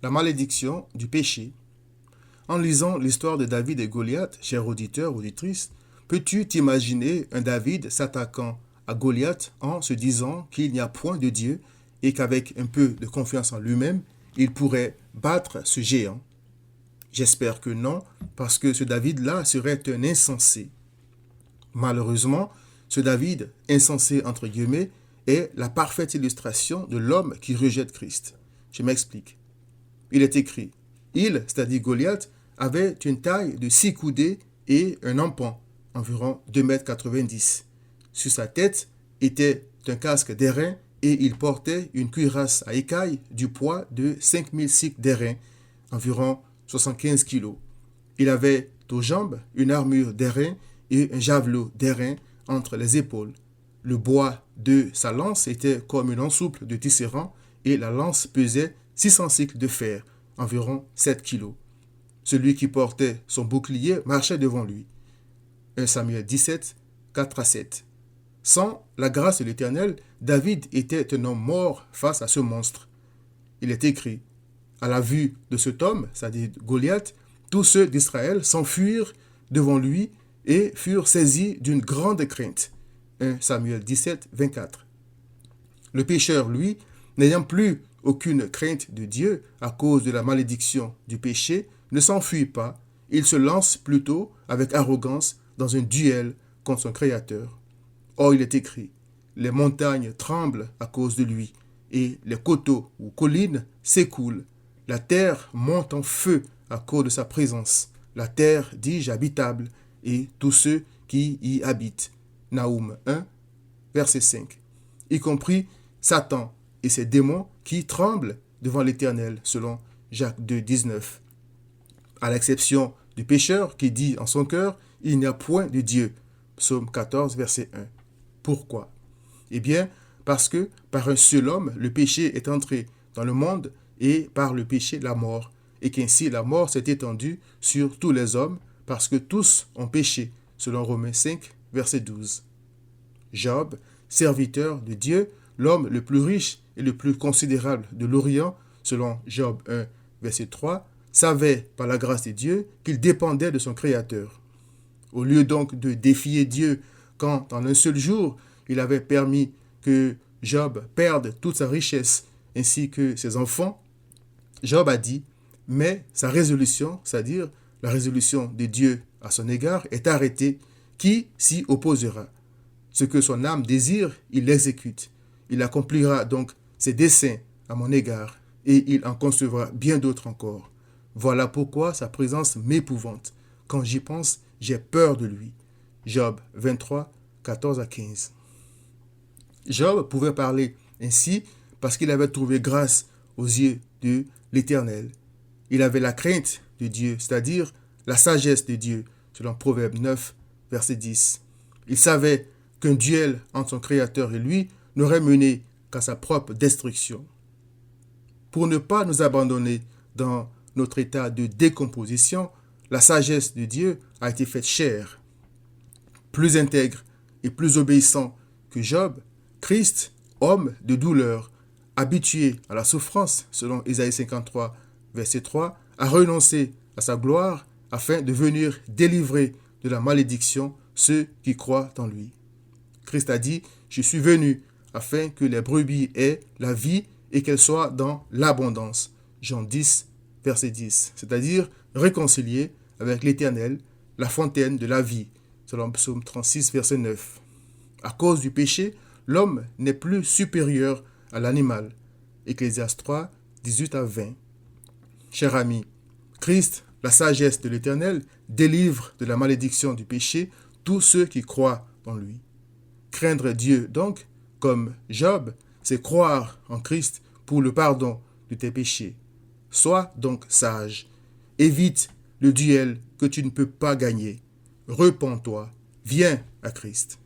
La malédiction du péché. En lisant l'histoire de David et Goliath, cher auditeur, auditrice, peux-tu t'imaginer un David s'attaquant à Goliath en se disant qu'il n'y a point de Dieu et qu'avec un peu de confiance en lui-même, il pourrait battre ce géant? J'espère que non, parce que ce David-là serait un insensé. Malheureusement, ce David, insensé entre guillemets, est la parfaite illustration de l'homme qui rejette Christ. Je m'explique. Il est écrit, c'est-à-dire Goliath, avait une taille de 6 coudées et un empan, environ 2,90 m. Sur sa tête était un casque d'airain et il portait une cuirasse à écailles du poids de 5000 cycles d'airain, environ 75 kg. Il avait aux jambes une armure d'airain et un javelot d'airain entre les épaules. Le bois de sa lance était comme une ensouple de tisserand et la lance pesait 600 cycles de fer, environ 7 kg. Celui qui portait son bouclier marchait devant lui. 1 Samuel 17, 4-7. Sans la grâce de l'Éternel, David était un homme mort face à ce monstre. Il est écrit, à la vue de cet homme, c'est-à-dire Goliath, tous ceux d'Israël s'enfuirent devant lui et furent saisis d'une grande crainte. 1 Samuel 17, 24. Le pécheur, lui, n'ayant plus aucune crainte de Dieu à cause de la malédiction du péché, ne s'enfuit pas, il se lance plutôt avec arrogance dans un duel contre son Créateur. Or il est écrit, les montagnes tremblent à cause de lui, et les coteaux ou collines s'écoulent. La terre monte en feu à cause de sa présence. La terre, dis-je, habitable, et tous ceux qui y habitent. Naoum 1, verset 5. Y compris Satan et ses démons qui tremblent devant l'Éternel, selon Jacques 2, 19. À l'exception du pécheur qui dit en son cœur, il n'y a point de Dieu. Psaume 14, verset 1. Pourquoi? Eh bien, parce que par un seul homme, le péché est entré dans le monde et par le péché, la mort. Et qu'ainsi la mort s'est étendue sur tous les hommes parce que tous ont péché, selon Romains 5, verset 12. Job, serviteur de Dieu, l'homme le plus riche et le plus considérable de l'Orient, selon Job 1, verset 3, savait par la grâce de Dieu qu'il dépendait de son Créateur. Au lieu donc de défier Dieu quand en un seul jour il avait permis que Job perde toute sa richesse ainsi que ses enfants, Job a dit, mais sa résolution, c'est-à-dire la résolution de Dieu à son égard, est arrêtée. Qui s'y opposera? Ce que son âme désire, il l'exécute. Il accomplira donc ses desseins à mon égard, et il en concevra bien d'autres encore. Voilà pourquoi sa présence m'épouvante. Quand j'y pense, j'ai peur de lui. Job 23, 14-15. Job pouvait parler ainsi parce qu'il avait trouvé grâce aux yeux de l'Éternel. Il avait la crainte de Dieu, c'est-à-dire la sagesse de Dieu, selon Proverbe 9, verset 10. Il savait qu'un duel entre son Créateur et lui n'aurait mené qu'à sa propre destruction. Pour ne pas nous abandonner dans notre état de décomposition, la sagesse de Dieu a été faite chair. Plus intègre et plus obéissant que Job, Christ, homme de douleur, habitué à la souffrance, selon Ésaïe 53, verset 3, a renoncé à sa gloire afin de venir délivrer de la malédiction ceux qui croient en lui. Christ a dit, « Je suis venu afin que les brebis aient la vie et qu'elles soient dans l'abondance. » Jean 10, verset 10, c'est-à-dire réconcilier avec l'Éternel, la fontaine de la vie, selon Psaume 36, verset 9. À cause du péché, l'homme n'est plus supérieur à l'animal. Ecclésiaste 3, 18-20. Cher ami, Christ, la sagesse de l'Éternel, délivre de la malédiction du péché tous ceux qui croient en lui. Craindre Dieu, donc, comme Job, c'est croire en Christ pour le pardon de tes péchés. Sois donc sage. Évite le duel que tu ne peux pas gagner. Repens-toi. Viens à Christ.